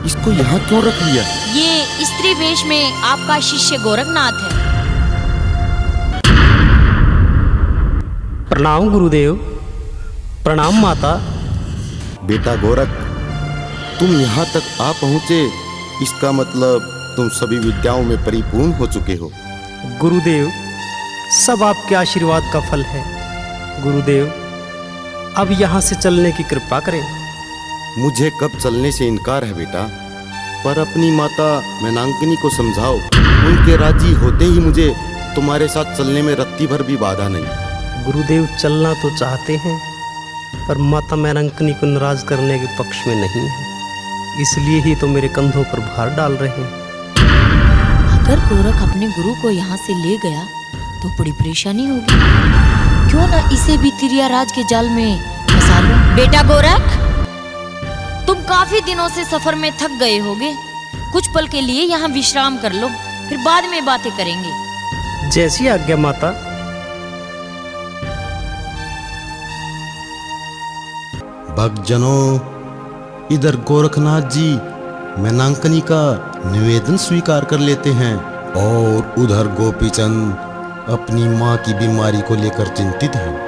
इसको यहाँ क्यों रख लिया? ये स्त्री वेश में आपका शिष्य गोरखनाथ है। प्रणाम गुरुदेव। प्रणाम माता। बेटा गोरख, तुम यहाँ तक आ पहुँचे, इसका मतलब तुम सभी विद्याओं में परिपूर्ण हो चुके हो। गुरुदेव, सब आपके आशीर्वाद का फल है। गुरुदेव, अब यहाँ से चलने की कृपा करें। मुझे कब चलने से इनकार है बेटा, पर अपनी माता मैनांकिनी को समझाओ। उनके राजी होते ही मुझे तुम्हारे साथ चलने में रत्ती भर भी बाधा नहीं। गुरुदेव, चलना तो चाहते हैं, पर माता मैनांकिनी को नाराज करने के पक्ष में नहीं है, इसलिए ही तो मेरे कंधों पर भार डाल रहे हैं। अगर गोरख अपने गुरु को यहाँ से ले गया तो बड़ी परेशानी होगी। क्यों ना इसे भी तिरिया राज के जाल में फंसा लूं। बेटा गोरख, तुम काफी दिनों से सफर में थक गए होगे, कुछ पल के लिए यहाँ विश्राम कर लो, फिर बाद में बातें करेंगे। जैसी आज्ञा माता। भक्तजनों, इधर गोरखनाथ जी मैनांकिनी का निवेदन स्वीकार कर लेते हैं और उधर गोपीचंद अपनी माँ की बीमारी को लेकर चिंतित हैं।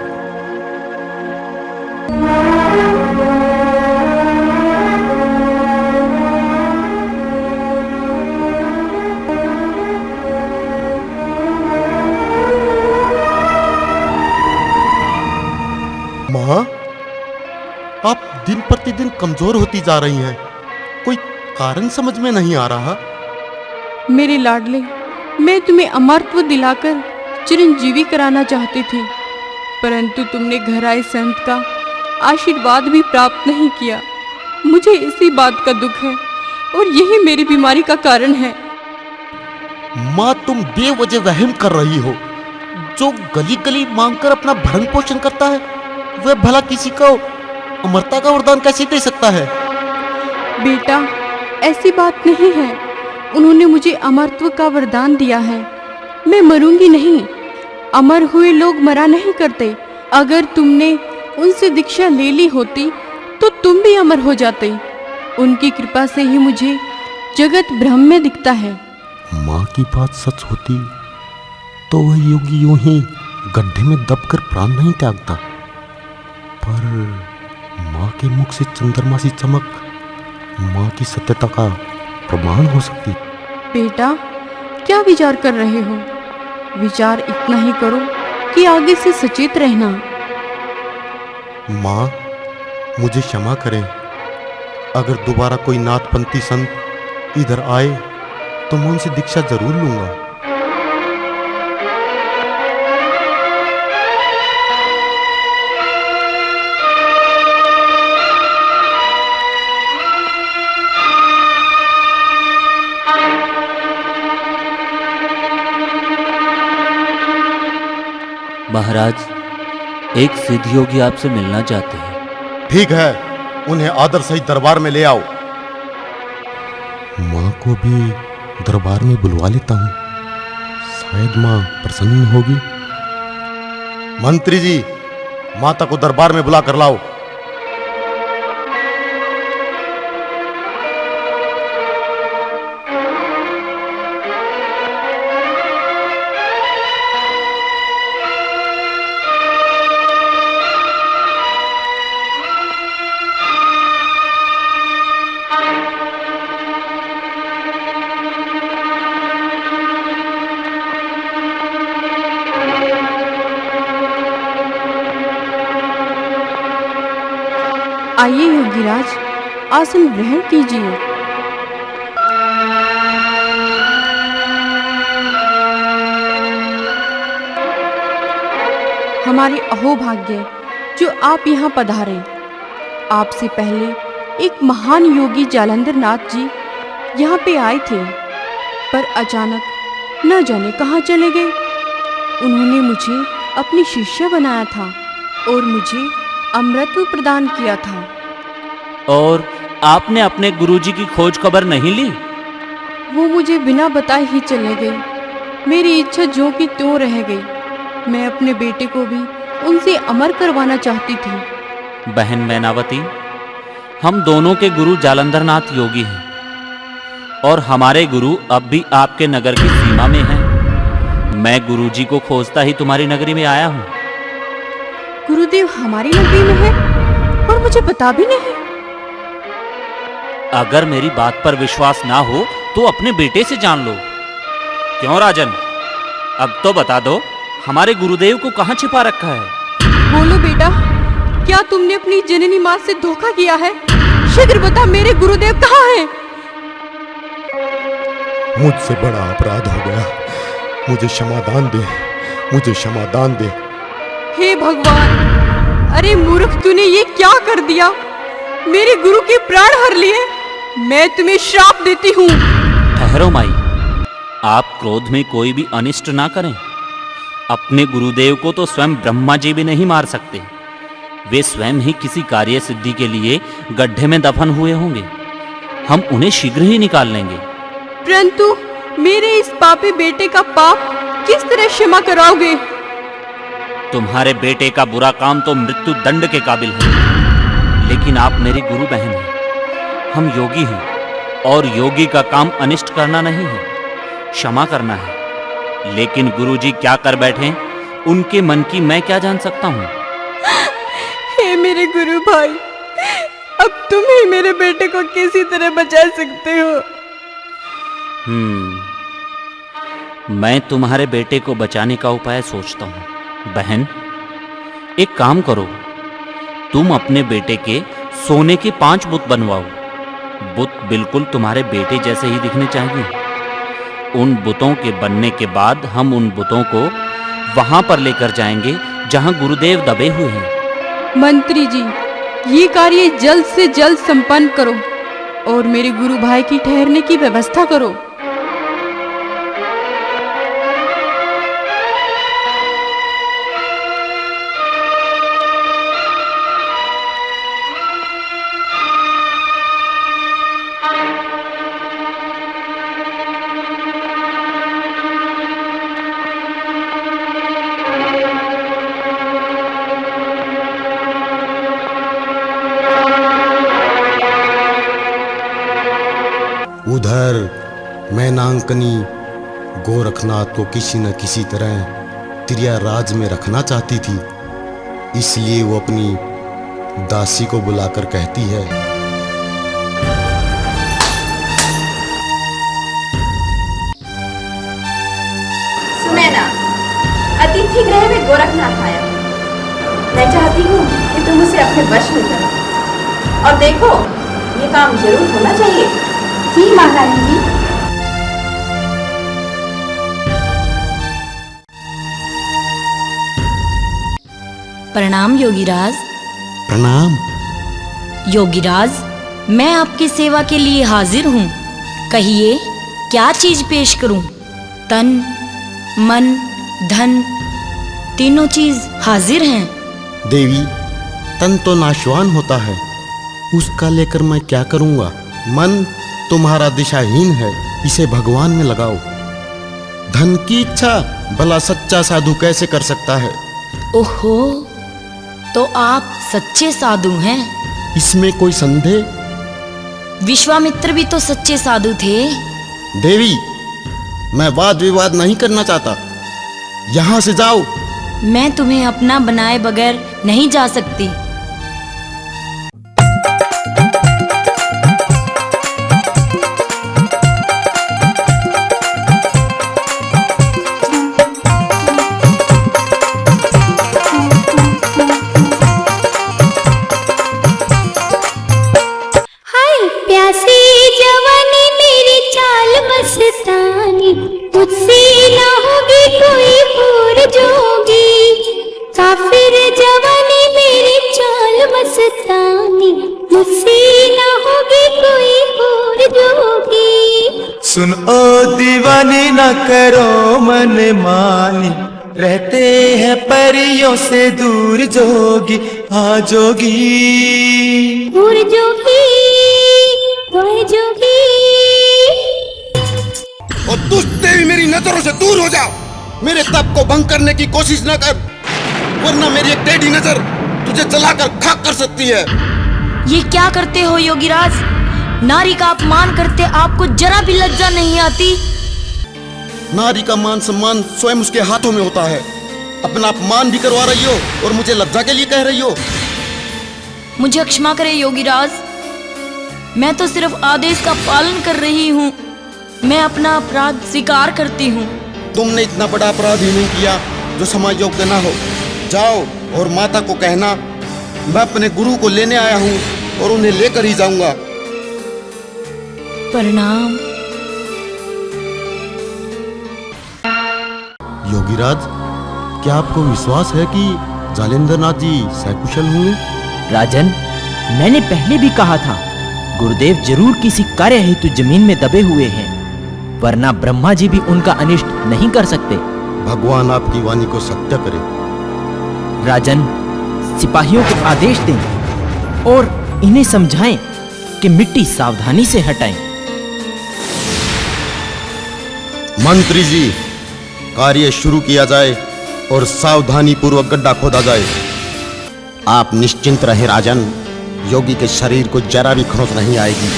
माँ, आप दिन प्रतिदिन कमजोर होती जा रही हैं। कोई कारण समझ में नहीं आ रहा। मेरे लाडले, मैं तुम्हें अमरत्व दिलाकर चिरंजीवी कराना चाहती थी, परंतु तुमने घर आए संत का आशीर्वाद भी प्राप्त नहीं किया। मुझे इसी बात का दुख है और यही मेरी बीमारी का कारण है। माँ, तुम बेवजह वहम कर रही हो। जो गली गली मांगकर अपना भरण पोषण करता है, वह भला किसी को अमरता का वरदान कैसे दे सकता है? बेटा, ऐसी बात नहीं है। उन्होंने मुझे अमरत्व का वरदान दिया है। मैं मरूंगी नहीं। अमर हुए लोग मरा नहीं करते। अगर तुमने उनसे दीक्षा ले ली होती तो तुम भी अमर हो जाते। उनकी कृपा से ही मुझे जगत ब्रह्म में दिखता है। माँ की बात सच होती तो वह योगी यूं ही गड्ढे में दबकर प्राण नहीं त्यागता, पर माँ के मुख से चंद्रमा सी चमक माँ की सत्यता का प्रमाण हो सकती। बेटा, क्या विचार कर रहे हो? विचार इतना ही करो कि आगे से सचेत रहना। माँ, मुझे क्षमा करें। अगर दोबारा कोई नाथपंथी संत इधर आए तो मैं उनसे दीक्षा जरूर लूंगा। महाराज, एक सिद्ध योगी आपसे मिलना चाहते हैं। ठीक है, उन्हें आदर सहित दरबार में ले आओ। माँ को भी दरबार में बुलवा लेता हूँ, शायद माँ प्रसन्न होगी। मंत्री जी, माता को दरबार में बुला कर लाओ। आइए योगीराज, आसन ग्रहण कीजिए। हमारे अहोभाग्य जो आप यहाँ पधारे। आपसे पहले एक महान योगी जालंधर नाथ जी यहाँ पे आए थे, पर अचानक न जाने कहाँ चले गए। उन्होंने मुझे अपनी शिष्य बनाया था और मुझे अमृतत्व प्रदान किया था। और आपने अपने गुरुजी की खोज खबर नहीं ली? वो मुझे बिना बताए ही चले गए। मेरी इच्छा जो की त्यों रह गई। मैं अपने बेटे को भी उनसे अमर करवाना चाहती थी। बहन मैनावती, हम दोनों के गुरु जालंधर नाथ योगी हैं। और हमारे गुरु अब भी आपके नगर की सीमा में हैं। मैं गुरुजी को खोजता ही तुम्हारी नगरी में आया हूँ। गुरुदेव हमारी नगरी में है और मुझे पता भी नहीं। अगर मेरी बात पर विश्वास ना हो तो अपने बेटे से जान लो। क्यों राजन, अब तो बता दो हमारे गुरुदेव को कहाँ छिपा रखा है? बोलो बेटा, क्या तुमने अपनी जननी माँ से धोखा किया है? शीघ्र बता, मेरे गुरुदेव कहाँ हैं? मुझसे बड़ा अपराध हो गया, मुझे क्षमादान दे, मुझे क्षमादान दे। हे भगवान, अरे मूर्ख, तूने ये क्या कर दिया? मेरे गुरु के प्राण हर लिए। मैं तुम्हें श्राप देती हूँ। ठहरो माई, आप क्रोध में कोई भी अनिष्ट ना करें। अपने गुरुदेव को तो स्वयं ब्रह्मा जी भी नहीं मार सकते। वे स्वयं ही किसी कार्य सिद्धि के लिए गड्ढे में दफन हुए होंगे। हम उन्हें शीघ्र ही निकाल लेंगे। परंतु मेरे इस पापी बेटे का पाप किस तरह क्षमा कराओगे? तुम्हारे बेटे का बुरा काम तो मृत्यु दंड के काबिल है, लेकिन आप मेरी गुरु बहन हैं। हम योगी हैं और योगी का काम अनिष्ट करना नहीं है, क्षमा करना है। लेकिन गुरुजी क्या कर बैठे उनके मन की मैं क्या जान सकता हूँ। हे मेरे गुरु भाई, अब तुम ही मेरे बेटे को किसी तरह बचा सकते हो। मैं तुम्हारे बेटे को बचाने का उपाय सोचता हूँ। बहन, एक काम करो, तुम अपने बेटे के सोने के 5 बुत बनवाओ। बुत बिल्कुल तुम्हारे बेटे जैसे ही दिखने चाहिए। उन बुतों के बनने के बाद हम उन बुतों को वहां पर लेकर जाएंगे जहां गुरुदेव दबे हुए हैं। मंत्री जी, ये कार्य जल्द से जल्द संपन्न करो और मेरे गुरु भाई की ठहरने की व्यवस्था करो। उधर मैनांकनी गोरखनाथ को किसी न किसी तरह त्रिया राज में रखना चाहती थी। इसलिए वो अपनी दासी को बुलाकर कहती है, सुनैना, अतिथि गृह में गोरखनाथ आया। मैं चाहती हूँ कि तुम उसे अपने वश में करो। और देखो, ये काम जरूर होना चाहिए। जी महारानी जी। प्रणाम योगीराज। प्रणाम। योगीराज, मैं आपकी सेवा के लिए हाजिर हूँ। कहिए, क्या चीज पेश करूँ? तन, मन, धन, तीनों चीज हाजिर हैं। देवी, तन तो नाशवान होता है, उसका लेकर मैं क्या करूँगा? मन तुम्हारा दिशाहीन है, इसे भगवान में लगाओ। धन की इच्छा भला सच्चा साधु कैसे कर सकता है? ओहो, तो आप सच्चे साधु हैं। इसमें कोई संदेह? विश्वामित्र भी तो सच्चे साधु थे। देवी, मैं वाद विवाद नहीं करना चाहता, यहाँ से जाओ। मैं तुम्हें अपना बनाए बगैर नहीं जा सकती। सुन ओ दीवानी न करो मन मानी, रहते हैं परियों से दूर जोगी। हाँ जोगी, दूर जोगी, दूर जोगी। और दुष्ट देवी, मेरी नजरों से दूर हो जाओ। मेरे तप को भंग करने की कोशिश न कर, वरना मेरी एक टेढ़ी नजर तुझे जलाकर खाक कर सकती है। ये क्या करते हो योगीराज? नारी का अपमान करते आपको जरा भी लज्जा नहीं आती? नारी का मान सम्मान स्वयं उसके हाथों में होता है। अपना अपमान भी करवा रही हो और मुझे लज्जा के लिए कह रही हो। मुझे क्षमा करें योगीराज, मैं तो सिर्फ आदेश का पालन कर रही हूँ। मैं अपना अपराध स्वीकार करती हूँ। तुमने इतना बड़ा अपराध ही नहीं किया जो क्षमा योग्य ना हो। जाओ और माता को कहना मैं अपने गुरु को लेने आया हूँ और उन्हें लेकर ही जाऊंगा। प्रणाम। योगीराज, क्या आपको विश्वास है कि जालेंद्र नाथ जी सकुशल होंगे? राजन, मैंने पहले भी कहा था, गुरुदेव जरूर किसी कार्य हेतु जमीन में दबे हुए हैं, वरना ब्रह्मा जी भी उनका अनिष्ट नहीं कर सकते। भगवान आपकी वाणी को सत्य करे। राजन, सिपाहियों को आदेश दें और इन्हें समझाएं कि मिट्टी सावधानी से हटाएं। मंत्री जी, कार्य शुरू किया जाए और सावधानी पूर्वक गड्ढा खोदा जाए। आप निश्चिंत रहे राजन, योगी के शरीर को जरा भी खरोंच नहीं आएगी।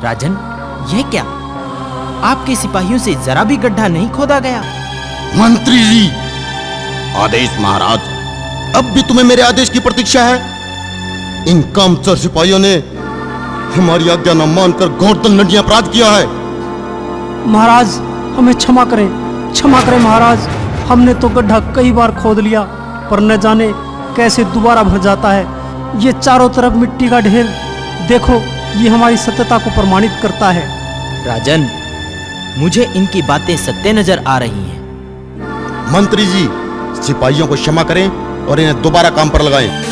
राजन, यह क्या? आपके सिपाहियों से जरा भी गड्ढा नहीं खोदा गया? मंत्री जी, आदेश महाराज। अब भी तुम्हें मेरे आदेश की प्रतीक्षा है? इन कामचोर सिपाहियों ने हमारी आज्ञा न मानकर घोर दंडनीय अपराध किया है। महाराज, हमें क्षमा करें, क्षमा करें महाराज। हमने तो गड्ढा कई बार खोद लिया, पर न जाने कैसे दोबारा भर जाता है। ये चारों तरफ मिट्टी का ढेर देखो, ये हमारी सत्यता को प्रमाणित करता है। राजन, मुझे इनकी बातें सत्य नजर आ रही हैं। मंत्री जी, सिपाहियों को क्षमा करें और इन्हें दोबारा काम पर लगाएं।